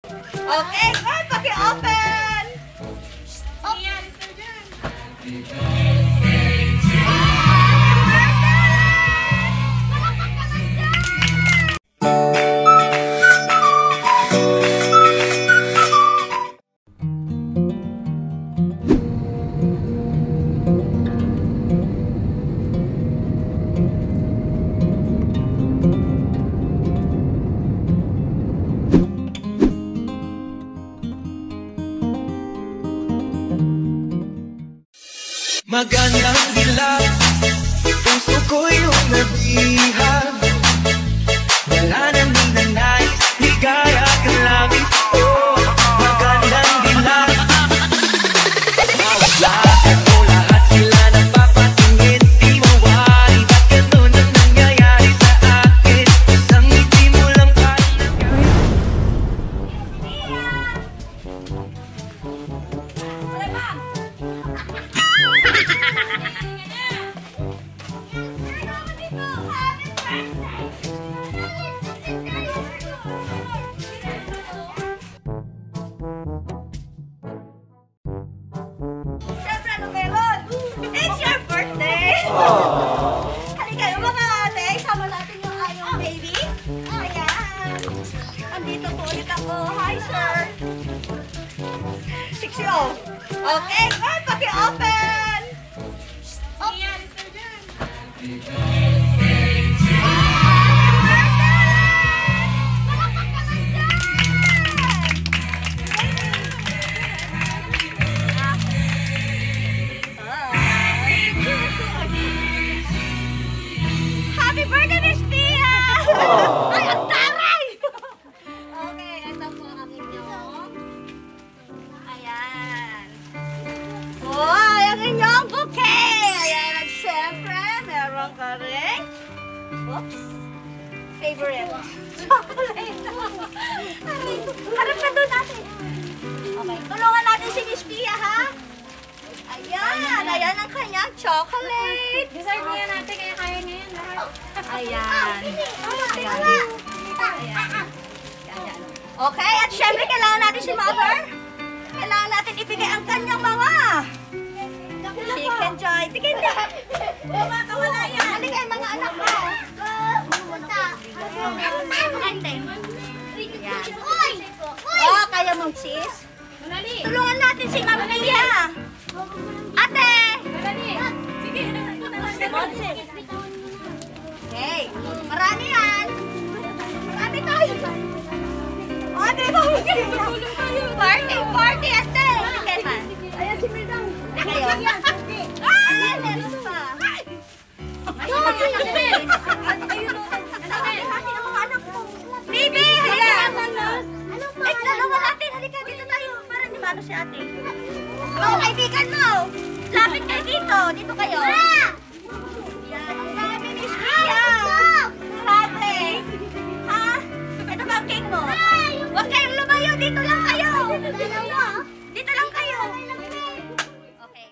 Okay, girl, paki-open! Oh! Yan, Mr. Jan. Magandang dilag, puso ko'y umabihag. Wala nang ninanais, ligaya ka langit ko. Magandang dilag, mawalagan mo lahat sila napapatingin. Di mawari, ba't ganun ang nangyayari sa akin? Isang ngiti mo lang kayang Siyempre, ano meron? It's your birthday! Halika yung mga ate, sama natin yung ayong baby. Ayan. Andito po ulit ako. Hi, sir. 6 oh. Okay, girl, paki-open! Oh! Yan, Mr. Jan. Happy birthday, Miss Pia! Ay, ang taray! Okay, ito po ang inyong. Ayan. Wow, ang inyong bouquet! Ayan, at syempre, meron ka rin. Oops. Favorite. Chocolate. Harap ka doon natin. Okay, tulungan natin si Miss Pia, ha? Ayan, ayan ang kanyang chocolate. Dessert niya natin, kaya kaya niya yan lahat. Ayan. Ayan. Ayan. Okay, at syempre kailangan natin si Mother. Kailangan natin ibigay ang kanyang mga chicken joy. Tigil na. Kumakawala yan. Halika yung mga anak mo. Ante. Ayan. Oh, kaya mong cheese. Madali. Tulungan natin si Mama Pia. Ate. Madali. Sige. Okay. Marami yan. Marami tayo. Ate, party, party, ate. Kailan? Ayan si Mildang. Kayo. Ah, meron pa. Ayun o. Baby, halika. Ay, dalawa natin. Halika, dito tayo. Para di malo si ate. Oh, kaibigan mo. Lapit kayo dito. Dito kayo. Yan. Ang dami, Miss Pia. Grabe. Ha? Ito ba ang cake mo? Huwag kayong lumayo. Dito lang kayo. Dito lang kayo. Okay.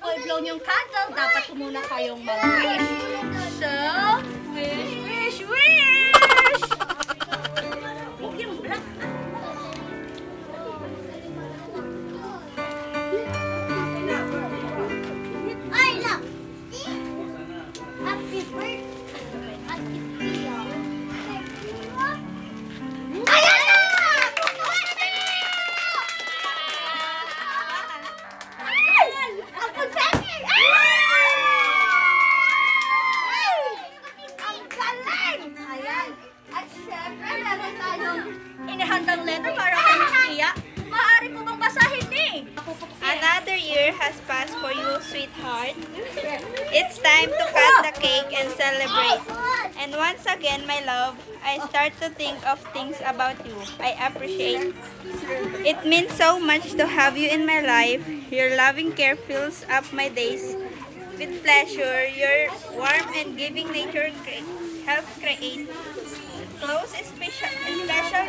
ko i-blow yung candle, dapat ko muna kayong mag-wish. So, wish, wish, wish! Huwag yung black. Ay, look! Happy birthday! Happy birthday! Ayan na! Ang konsente! Ang galing! Ayan. At syempre, meron tayong inihandang letter para kay Miss Pia. Maaari po bang basahin ni? Another year has passed for you, sweetheart. It's time to cut the cake and celebrate. And once again, my love, I start to think of things about you I appreciate. It means so much to have you in my life. Your loving care fills up my days with pleasure. Your warm and giving nature helps create close special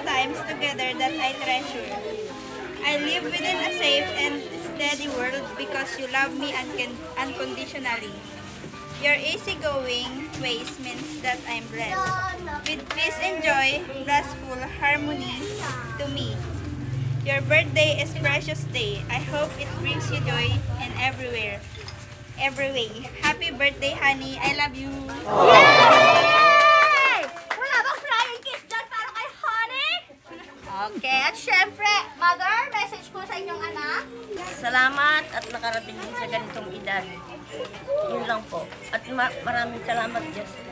times together that I treasure. I live within a safe and steady world because you love me unconditionally. Your easygoing ways means that I'm blessed with peace and joy, blissful harmony to me. Your birthday is precious day. I hope it brings you joy in every way. Happy birthday, honey. I love you. Yay! Wala bang flying kiss dyan para kay Honey? Okay, at syempre, Mother, message po sa inyong anak. Salamat at nakarating din sa ganitong edad. Yun lang po. At maraming salamat, Justin.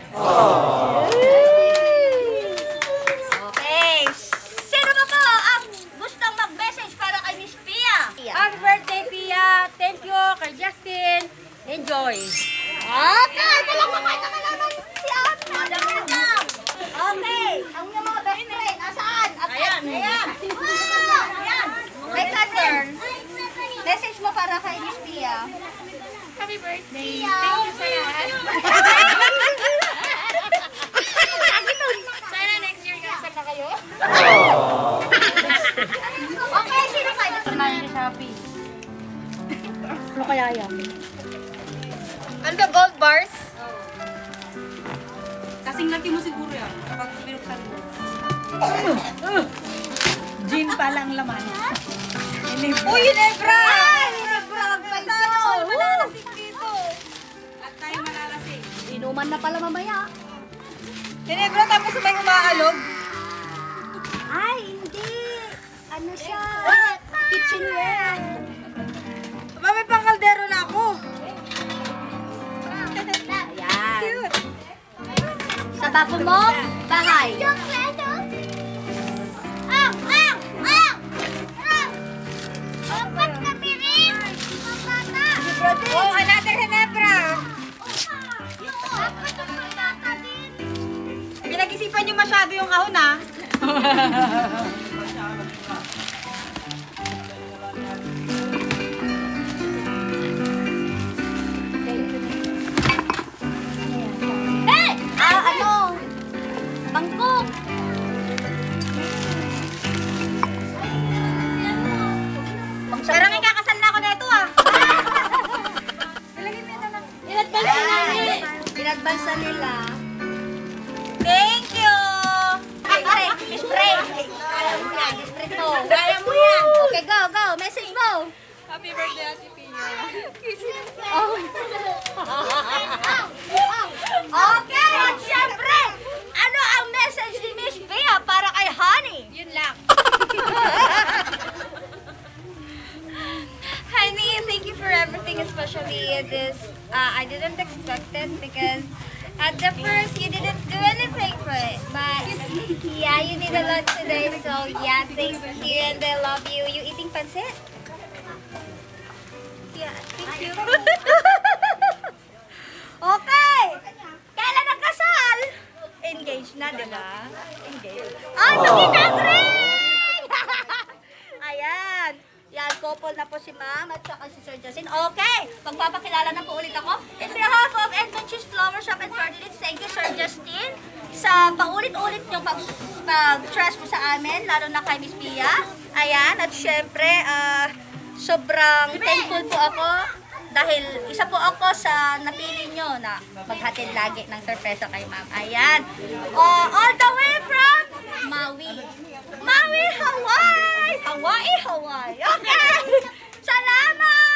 Okay, sino ba po ang gustong mag-message para kay Miss Pia? Happy birthday, Pia! Thank you kay Justin. Enjoy! Okay, palakpakan na naman si Ate. Okay, ang inyong mga best friend, nasaan? Ayan. Ayan. May concern. Message mo para kay Miss Pia. Happy birthday. Thank you sa lahat. Sana next year kasal na kayo. Okay, sino kayo? Kumain sa Shopee. Ano kaya yan? Ano ba, gold bars? Kasing laki mo siguro yan kapag binuksan mo. Gin pa lang laman. Uy, Ginebra! Ginebra! Pasano! Malalasing dito. At tayo malalasing. Inuman na pala mamaya. Ginebra, tapos may umaalog. Ay, hindi. Ano siya? Kitchenware. May pangkaldero na ako. Ayan. Sa bago mo, bahay. Dapat kami rin. Oh, another Ginebra. Dapat ang patata din. Pinag-isipan niyo masyado yung kahon, ha? Ano? Bangkok. Parang ikakasal na ako na ito, ah. In-advance na nila. Thank you. Spray. Kaya mo yan. Spray to. Kaya mo yan. Okay, go, go. Message mo. Happy birthday, Ate Pia. Oh. Okay, at syempre, ano ang message ni Miss Pia para kay Honey? Yun lang. Honey, thank you for everything, especially this. I didn't expect it because at the first you didn't do anything for it, but yeah, you did a lot today. So yeah, thank you and I love you. You eating pancit? Yeah, thank you. Okay. Kailan nagkasal? Engaged na, di ba? Engaged. Ay, tumitag ring! Ayan. Yan, couple na po si Ma'am at saka si Sir Justin. Okay, magpapakilala na po ulit ako. In behalf of Adventures Flower Shop and Coordinates, thank you Sir Justin sa paulit-ulit niyong pag-trust mo sa amin, lalo na kay Miss Pia. Ayan, at syempre, sobrang thankful po ako dahil isa po ako sa napili nyo na maghatid lagi ng sorpresa kay ma'am. Ayan. All the way from Maui. Maui, Hawaii! Hawaii, Hawaii. Okay! Salamat!